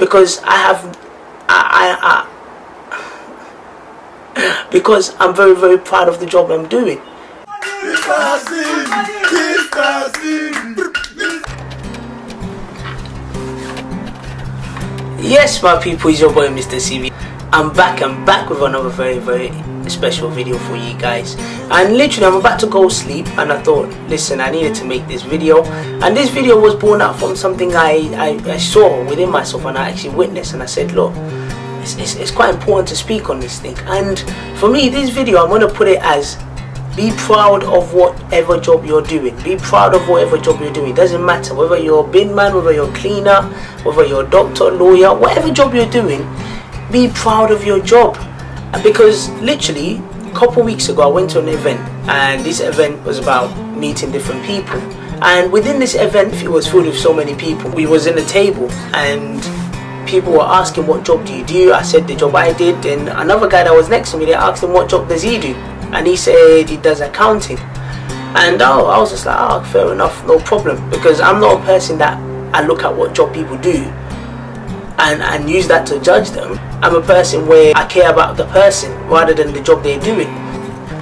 because because I'm very, very proud of the job I'm doing. Yes, my people, it's your boy Mr. CV. I'm back with another very, very special video for you guys. And literally I'm about to go sleep, and I thought, listen, I needed to make this video. And this video was born out from something I saw within myself, and I actually witnessed, and I said, look, it's quite important to speak on this thing. And for me, this video, I'm going to put it as, be proud of whatever job you're doing. Be proud of whatever job you're doing. It doesn't matter whether you're a bin man, whether you're a cleaner, whether you're a doctor, lawyer, whatever job you're doing, be proud of your job. Because literally a couple weeks ago I went to an event, and this event was about meeting different people. And within this event, it was filled with so many people. We was in a table, and people were asking, what job do you do? I said the job I did. And another guy that was next to me, they asked him, what job does he do? And he said he does accounting. And I was just like, oh, fair enough, no problem. Because I'm not a person that I look at what job people do and use that to judge them. I'm a person where I care about the person rather than the job they're doing.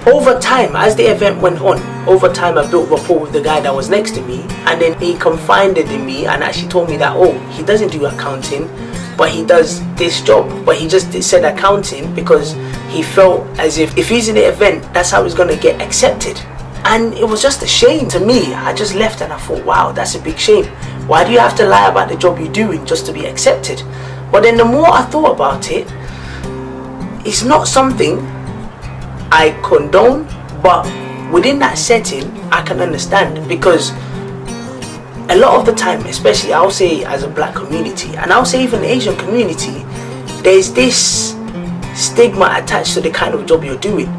Over time, as the event went on, over time I built rapport with the guy that was next to me, and then he confided in me and actually told me that, oh, he doesn't do accounting, but he does this job. But he just said accounting because he felt as if he's in the event, that's how he's going to get accepted. And it was just a shame to me. I just left and I thought, wow, that's a big shame. Why do you have to lie about the job you're doing just to be accepted? But then the more I thought about it, it's not something I condone, but within that setting, I can understand. Because a lot of the time, especially I'll say as a black community, and I'll say even the Asian community, there's this stigma attached to the kind of job you're doing.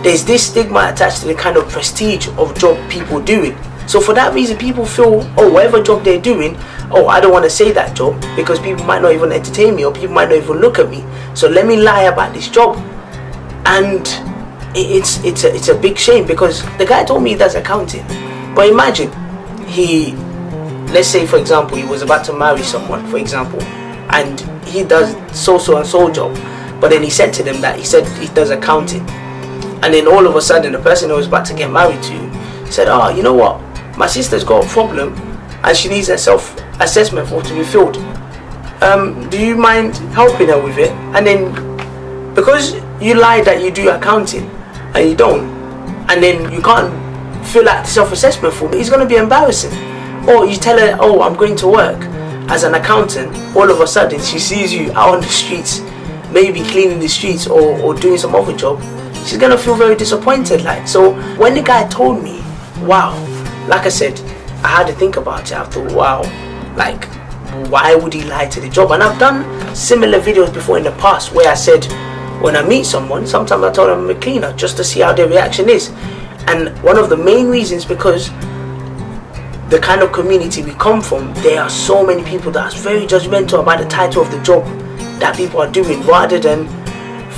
There's this stigma attached to the kind of prestige of job people doing. So for that reason, people feel, oh, whatever job they're doing, oh, I don't want to say that job because people might not even entertain me, or people might not even look at me. So let me lie about this job. And it's a big shame, because the guy told me he does accounting. But imagine, let's say for example, he was about to marry someone, for example, and he does so and so job. But then he said to them that he said he does accounting. And then all of a sudden, the person who was about to get married to said, oh, you know what? My sister's got a problem and she needs a self-assessment form to be filled. Do you mind helping her with it? And then, because you lied that you do accounting and you don't, and then you can't fill out the self-assessment form, it's going to be embarrassing. Or you tell her, oh, I'm going to work as an accountant. All of a sudden, she sees you out on the streets, maybe cleaning the streets or doing some other job. She's going to feel very disappointed. So when the guy told me, wow, like I said, I had to think about it. I thought, wow, like, why would he lie to the job? And I've done similar videos before in the past where I said, when I meet someone, sometimes I tell them I'm a cleaner just to see how their reaction is. And one of the main reasons, because the kind of community we come from, there are so many people that are very judgmental about the title of the job that people are doing, rather than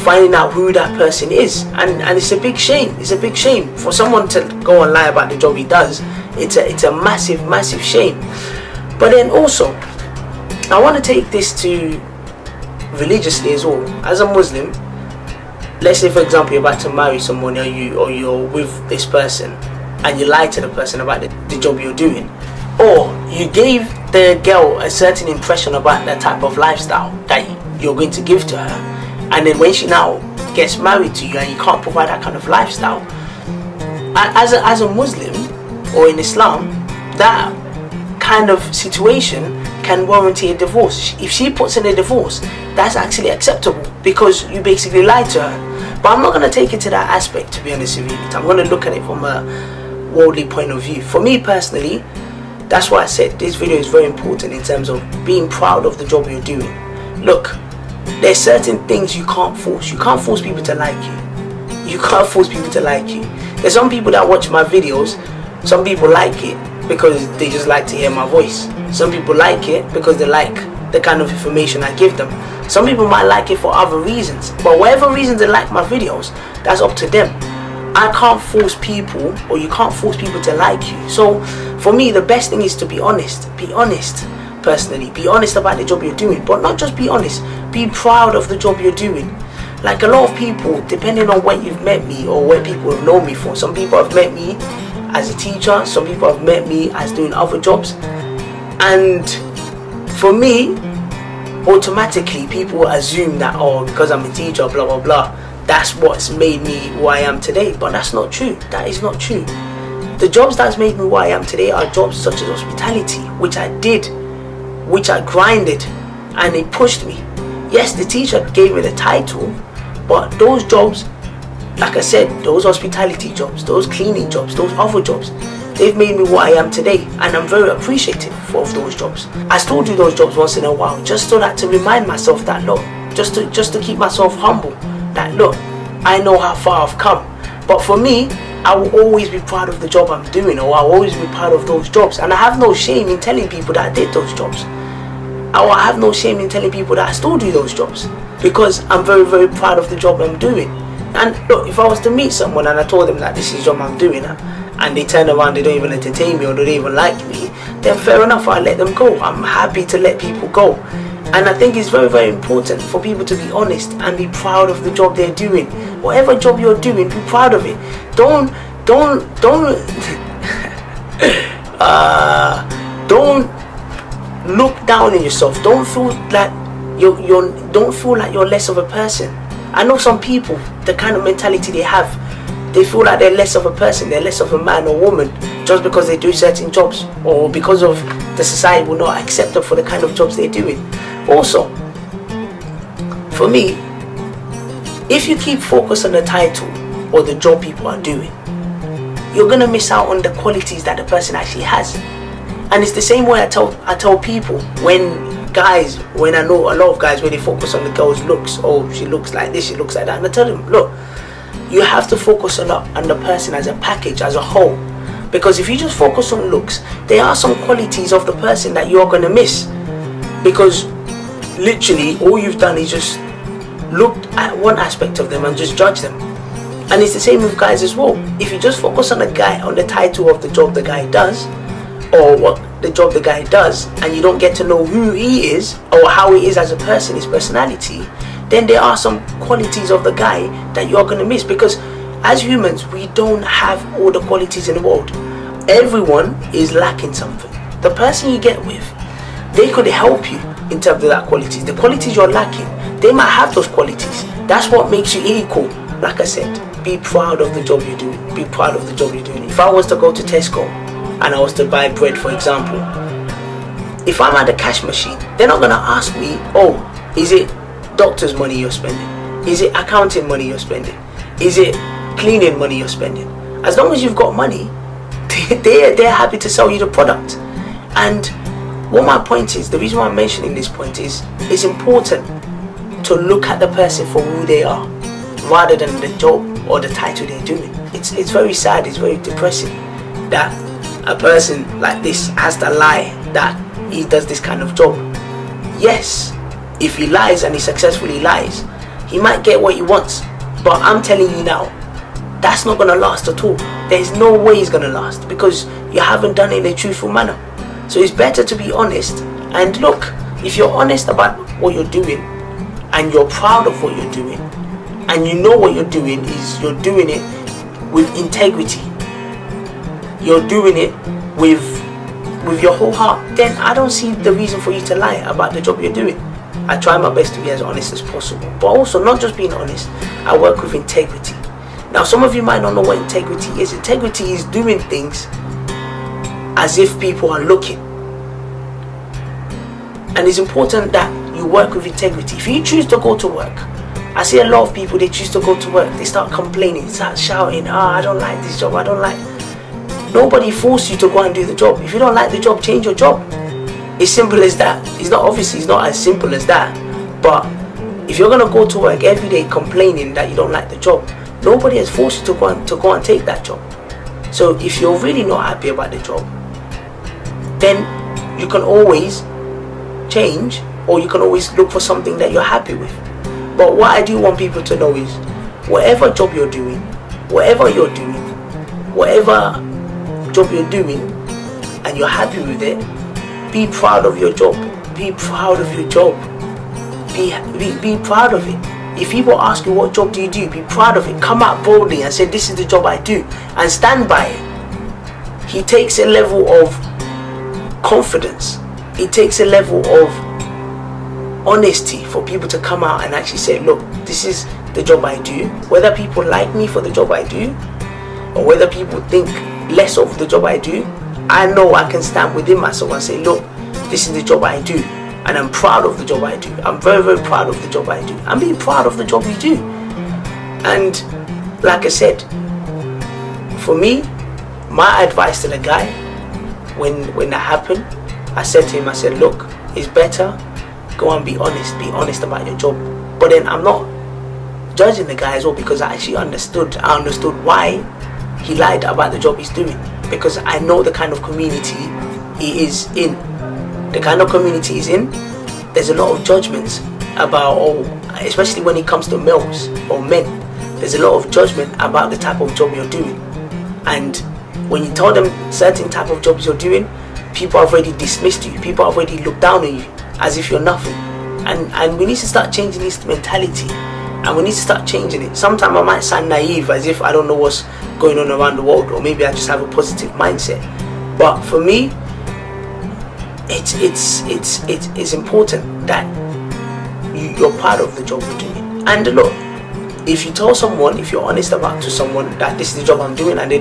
finding out who that person is. And it's a big shame. It's a big shame for someone to go and lie about the job he does. It's a massive shame. But then also, I want to take this to religiously as well. As a Muslim, let's say for example you're about to marry someone, or you're with this person, and you lie to the person about the job you're doing, or you gave the girl a certain impression about the type of lifestyle that you're going to give to her. And then when she now gets married to you and you can't provide that kind of lifestyle, as a Muslim or in Islam, that kind of situation can warrant a divorce. If she puts in a divorce, that's actually acceptable because you basically lied to her. But I'm not going to take it to that aspect, to be honest with you. I'm going to look at it from a worldly point of view. For me personally, that's why I said this video is very important in terms of being proud of the job you're doing. Look, there's certain things you can't force. You can't force people to like you. You can't force people to like you. There's some people that watch my videos, some people like it because they just like to hear my voice. Some people like it because they like the kind of information I give them. Some people might like it for other reasons. But whatever reasons they like my videos, that's up to them. I can't force people, or you can't force people to like you. So for me, the best thing is to be honest. Be honest. personally. Be honest about the job you're doing, but not just be honest, be proud of the job you're doing. Like a lot of people, depending on where you've met me or where people have known me for, some people have met me as a teacher, some people have met me as doing other jobs, and for me, automatically people assume that, oh, because I'm a teacher, blah blah blah, that's what's made me who I am today. But that's not true. That is not true. The jobs that's made me who I am today are jobs such as hospitality, which I did, which I grinded, and it pushed me. Yes, the teacher gave me the title, but those jobs, like I said, those hospitality jobs, those cleaning jobs, those other jobs, they've made me what I am today, and I'm very appreciative of those jobs. I still do those jobs once in a while, just so that to remind myself that, look, just to keep myself humble, that look, I know how far I've come. But for me, I will always be proud of the job I'm doing, or I'll always be proud of those jobs, and I have no shame in telling people that I did those jobs. I have no shame in telling people that I still do those jobs, because I'm very, very proud of the job I'm doing. And look, if I was to meet someone and I told them that this is the job I'm doing, and they turn around, they don't even entertain me or they don't even like me, then fair enough, I'll let them go. I'm happy to let people go. And I think it's very, very important for people to be honest and be proud of the job they're doing. Whatever job you're doing, be proud of it. Don't look down on yourself. Don't feel like don't feel like you're less of a person. I know some people, the kind of mentality they have, they feel like they're less of a person, they're less of a man or woman just because they do certain jobs, or because of the society will not accept them for the kind of jobs they're doing. Also, for me, if you keep focused on the title or the job people are doing, you're gonna miss out on the qualities that the person actually has. And it's the same way I tell people when I know a lot of guys, where they focus on the girl's looks, oh, she looks like this, she looks like that, and I tell them, look, you have to focus on the person as a package, as a whole. Because if you just focus on looks, there are some qualities of the person that you're going to miss, because literally all you've done is just looked at one aspect of them and just judged them. And it's the same with guys as well. If you just focus on the title of the job the guy does, or what the job the guy does, and you don't get to know who he is or how he is as a person, his personality, then there are some qualities of the guy that you're going to miss. Because as humans, we don't have all the qualities in the world. Everyone is lacking something. The person you get with, they could help you in terms of that qualities. The qualities you're lacking, they might have those qualities. That's what makes you equal. Like I said, be proud of the job you're doing. Be proud of the job you're doing. If I was to go to Tesco and I was to buy bread, for example, if I'm at the cash machine, they're not going to ask me, oh, is it doctor's money you're spending? Is it accounting money you're spending? Is it cleaning money you're spending? As long as you've got money, they're happy to sell you the product. And what my point is, the reason why I'm mentioning this point is, it's important to look at the person for who they are, rather than the job or the title they're doing. It's very sad, it's very depressing that a person like this has to lie that he does this kind of job. Yes, if he lies and he successfully lies, he might get what he wants. But I'm telling you now, that's not going to last at all. There's no way it's going to last, because you haven't done it in a truthful manner. So it's better to be honest. And look, if you're honest about what you're doing, and you're proud of what you're doing, and you know what you're doing is you're doing it with integrity, you're doing it with your whole heart, then I don't see the reason for you to lie about the job you're doing. I try my best to be as honest as possible, but also not just being honest, I work with integrity. Now, some of you might not know what integrity is. Integrity is doing things as if people are looking. And it's important that you work with integrity. If you choose to go to work, I see a lot of people, they choose to go to work, they start complaining, they start shouting, I don't like this job, I don't like. Nobody forced you to go and do the job. If you don't like the job, change your job. It's simple as that. It's not as simple as that. But if you're gonna go to work every day complaining that you don't like the job, nobody has forced you to go and take that job. So if you're really not happy about the job, then you can always change, or you can always look for something that you're happy with. But what I do want people to know is, whatever job you're doing, whatever job you're doing, and you're happy with it, Be proud of your job. Be proud of your job. Be proud of it. If people ask you what job do you do, be proud of it. Come out boldly and say, this is the job I do, and stand by it. It takes a level of confidence. It takes a level of honesty for people to come out and actually say, look, this is the job I do. Whether people like me for the job I do, or whether people think less of the job I do, I know I can stand within myself and say, look, this is the job I do, and I'm proud of the job I do. I'm very, very proud of the job I do. I'm being proud of the job you do. And like I said, for me, my advice to the guy, when that happened, I said to him, I said, look, it's better, go and be honest about your job. But then I'm not judging the guy as well, because I actually understood why he lied about the job he's doing, because I know the kind of community he is in. The kind of community he's in, there's a lot of judgments about, especially when it comes to males or men, there's a lot of judgment about the type of job you're doing. And when you tell them certain type of jobs you're doing, people have already dismissed you, people have already looked down on you as if you're nothing. And we need to start changing this mentality, and we need to start changing it. Sometimes I might sound naive, as if I don't know what's going on around the world, or maybe I just have a positive mindset. But for me, it's important that you're part of the job you're doing. And look, if you tell someone, if you're honest about to someone that this is the job I'm doing, and they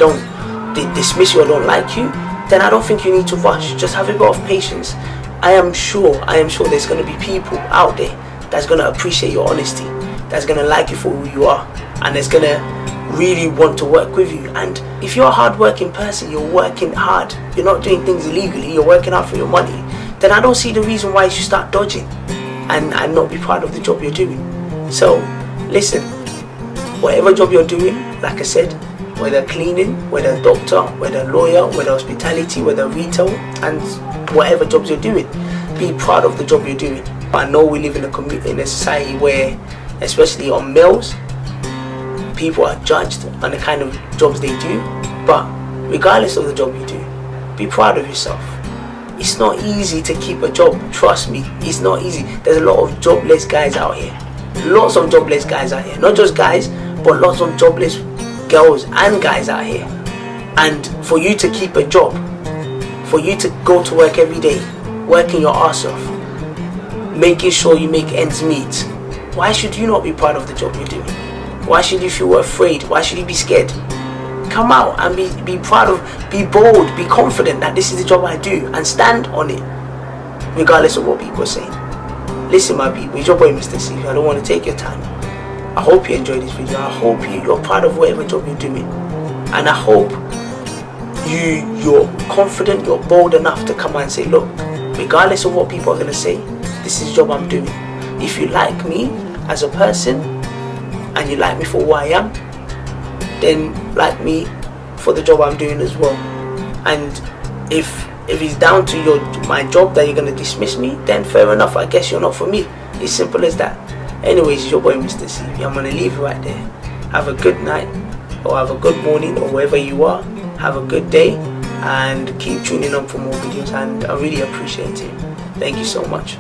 dismiss you or don't like you, then I don't think you need to rush. Just have a bit of patience. I am sure there's going to be people out there that's going to appreciate your honesty, that's going to like you for who you are, and that's going to really want to work with you. And if you're a hard-working person, you're working hard, you're not doing things illegally, you're working hard for your money, then I don't see the reason why you should start dodging and not be proud of the job you're doing. So listen, whatever job you're doing, like I said, whether cleaning, whether doctor, whether lawyer, whether hospitality, whether retail, and whatever jobs you're doing, be proud of the job you're doing. I know we live in a society where, especially on males, people are judged on the kind of jobs they do. But regardless of the job you do, be proud of yourself. It's not easy to keep a job, trust me, it's not easy. There's a lot of jobless guys out here. Lots of jobless guys out here. Not just guys, but lots of jobless girls and guys out here. And for you to keep a job, for you to go to work every day, working your ass off, making sure you make ends meet, why should you not be proud of the job you're doing? Why should you feel afraid? Why should you be scared? Come out and be proud of, be bold, be confident that this is the job I do, and stand on it, regardless of what people are saying. Listen, my people, it's your boy Mr. CV. I don't want to take your time. I hope you enjoyed this video. I hope you're proud of whatever job you're doing, and I hope you're confident, you're bold enough to come out and say, look, regardless of what people are going to say, this is the job I'm doing. If you like me as a person, and you like me for who I am, then like me for the job I'm doing as well. And if it's down to my job that you're going to dismiss me, then fair enough, I guess you're not for me. It's simple as that. Anyways, it's your boy Mr. CV. I'm going to leave you right there. Have a good night, or have a good morning, or wherever you are. Have a good day, and keep tuning on for more videos, and I really appreciate it. Thank you so much.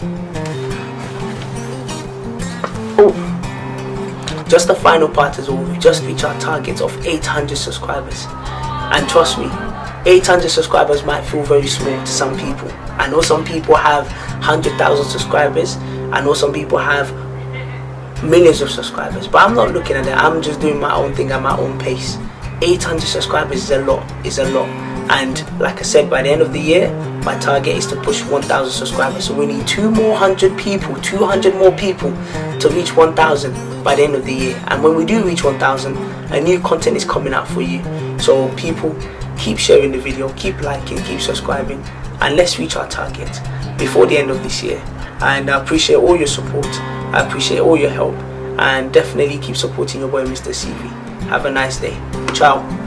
Just the final part as well, we just reached our target of 800 subscribers. And trust me, 800 subscribers might feel very small to some people. I know some people have 100,000 subscribers. I know some people have millions of subscribers. But I'm not looking at that. I'm just doing my own thing at my own pace. 800 subscribers is a lot. It's a lot. And like I said, by the end of the year, my target is to push 1,000 subscribers. So we need 200 people more people to reach 1,000 by the end of the year. And when we do reach 1,000, a new content is coming out for you. So people, keep sharing the video, keep liking, keep subscribing, and let's reach our target before the end of this year. And I appreciate all your support. I appreciate all your help, and definitely keep supporting your boy Mr. CV. Have a nice day. Ciao.